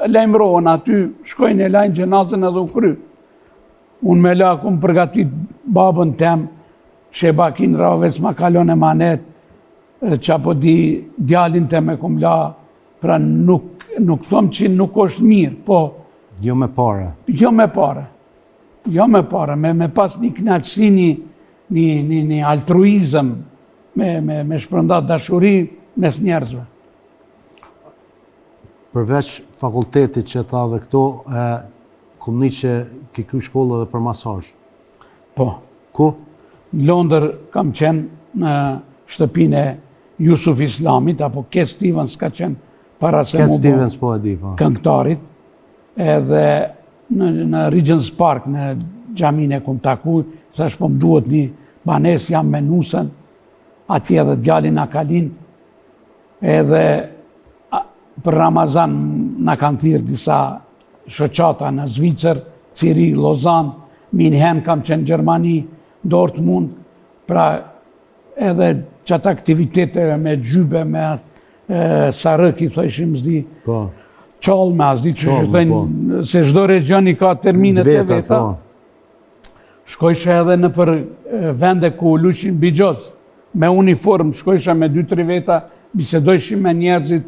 lajmërohen aty, shkojnë e lajnë gjenazën edhe u kry. Unë me laku më përgatit babën tem, Shebakin Ravec ma kalon e manet, që apo di djalin tem e kum la, pra nuk thom që nuk është mirë, po... Jo me pare. Jo me pare. Jo me pare, me pas një knaqësi, një altruizëm, me shpërndat dashuri mes njerëzve. Përveç fakultetit që tha dhe këto, kom një që ke kry shkollë edhe për masazh. Po. Ku? Në Londër kam qenë në shtëpinë e Jusuf Islamit, apo Cat Stevens ka qenë para se Cat Stevens po e di, po. Këngëtarit, edhe në Regent's Park, në xhamin e kum taku, thash po më duhet një banes, jam me nusën, atje edhe djalin na kalin, edhe për Ramazan na kanë thirrë disa shoqata në Zvicër, Ciri, Lozan, Minhen kam qenë në Gjermani, Dortmund, pra edhe qatë aktivitete me gjybe, me sarëki, thëshim zdi, qalme, zdi që thënë, se çdo region i ka terminet e veta. Shkojshë edhe në për vende ku lushin bigjoz, me uniform, shkojshë me 2-3 veta, bisedojshim me njerëzit,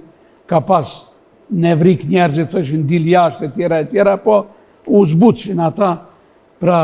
ka pas nevrik njerëzit, thëshin dil jashtë e tjera, po u zbutëshin ata, pra